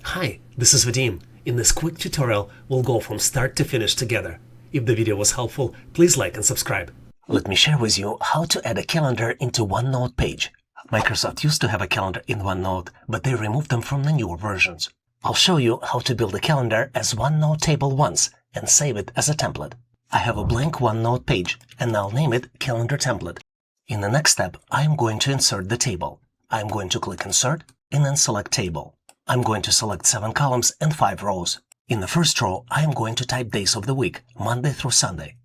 Hi, this is Vadim. In this quick tutorial, we'll go from start to finish together. If the video was helpful, please like and subscribe. Let me share with you how to add a calendar into OneNote page. Microsoft used to have a calendar in OneNote, but they removed them from the newer versions. I'll show you how to build a calendar as OneNote table once and save it as a template. I have a blank OneNote page, and I'll name it Calendar Template. In the next step, I'm going to insert the table. I'm going to click Insert and then select Table. I'm going to select 7 columns and 5 rows. In the first row, I am going to type days of the week, Monday through Sunday.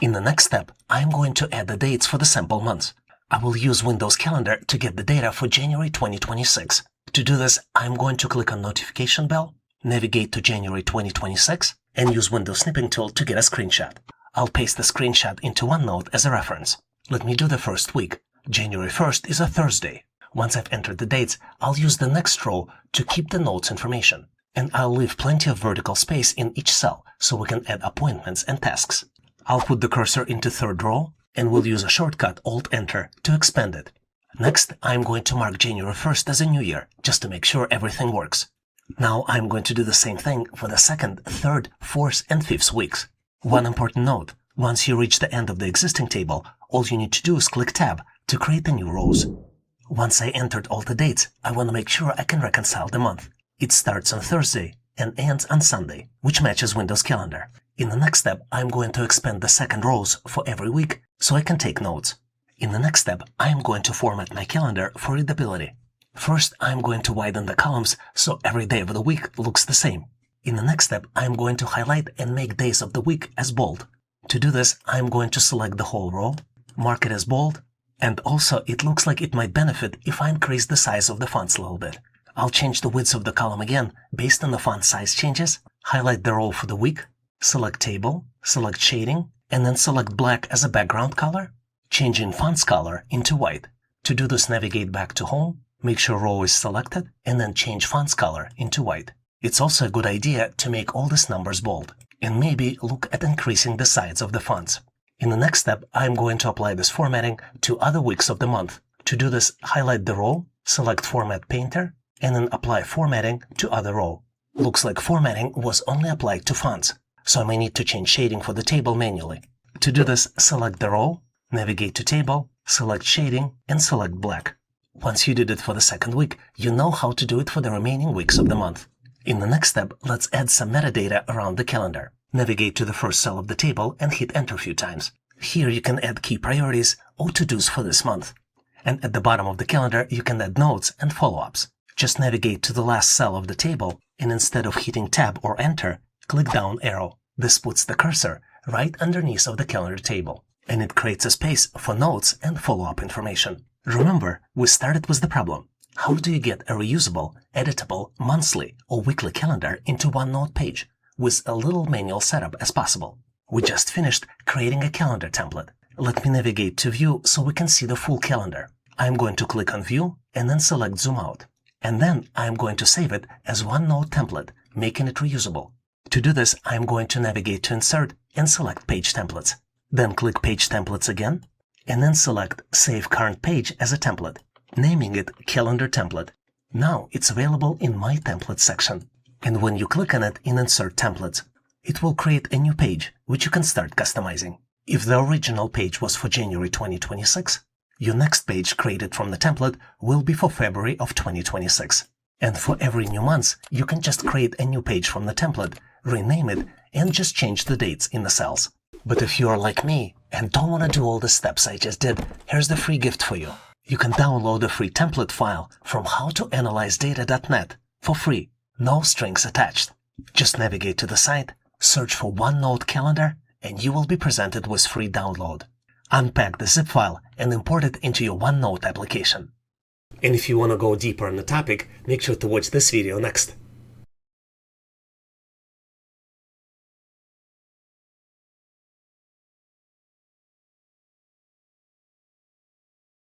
In the next step, I am going to add the dates for the sample months. I will use Windows Calendar to get the data for January 2026. To do this, I'm going to click on Notification Bell, navigate to January 2026, and use Windows Snipping Tool to get a screenshot. I'll paste the screenshot into OneNote as a reference. Let me do the first week. January 1st is a Thursday. Once I've entered the dates, I'll use the next row to keep the notes information. And I'll leave plenty of vertical space in each cell so we can add appointments and tasks. I'll put the cursor into third row and we'll use a shortcut Alt-Enter to expand it. Next, I'm going to mark January 1st as a new year, just to make sure everything works. Now I'm going to do the same thing for the second, third, fourth, and fifth weeks. One important note, once you reach the end of the existing table, all you need to do is click Tab to create the new rows. Once I entered all the dates, I want to make sure I can reconcile the month. It starts on Thursday and ends on Sunday, which matches Windows Calendar. In the next step, I'm going to expand the second rows for every week so I can take notes. In the next step, I'm going to format my calendar for readability. First, I'm going to widen the columns so every day of the week looks the same. In the next step, I'm going to highlight and make days of the week as bold. To do this, I'm going to select the whole row, mark it as bold, and also it looks like it might benefit if I increase the size of the fonts a little bit. I'll change the width of the column again based on the font size changes, highlight the row for the week, select Table, select Shading, and then select black as a background color, changing fonts color into white. To do this, navigate back to Home, make sure row is selected, and then change fonts color into white. It's also a good idea to make all these numbers bold, and maybe look at increasing the size of the fonts. In the next step, I'm going to apply this formatting to other weeks of the month. To do this, highlight the row, select Format Painter, and then apply formatting to other row. Looks like formatting was only applied to fonts, so I may need to change shading for the table manually. To do this, select the row, navigate to Table, select Shading, and select Black. Once you did it for the second week, you know how to do it for the remaining weeks of the month. In the next step, let's add some metadata around the calendar. Navigate to the first cell of the table and hit Enter a few times. Here you can add key priorities or to-dos for this month. And at the bottom of the calendar, you can add notes and follow-ups. Just navigate to the last cell of the table, and instead of hitting Tab or Enter, click down arrow. This puts the cursor right underneath of the calendar table, and it creates a space for notes and follow-up information. Remember, we started with the problem. How do you get a reusable, editable, monthly or weekly calendar into OneNote page with a little manual setup as possible? We just finished creating a calendar template. Let me navigate to View so we can see the full calendar. I'm going to click on View and then select Zoom Out. And then I'm going to save it as OneNote template, making it reusable. To do this, I'm going to navigate to Insert and select Page Templates. Then click Page Templates again, and then select Save Current Page as a template, naming it Calendar Template. Now it's available in My Templates section. And when you click on it in Insert Templates, it will create a new page, which you can start customizing. If the original page was for January 2026, your next page created from the template will be for February of 2026. And for every new month, you can just create a new page from the template, rename it, and just change the dates in the cells. But if you are like me and don't want to do all the steps I just did, here's the free gift for you. You can download a free template file from howtoanalyzedata.net for free, no strings attached. Just navigate to the site, search for OneNote Calendar, and you will be presented with free download. Unpack the zip file and import it into your OneNote application. And if you want to go deeper on the topic, make sure to watch this video next.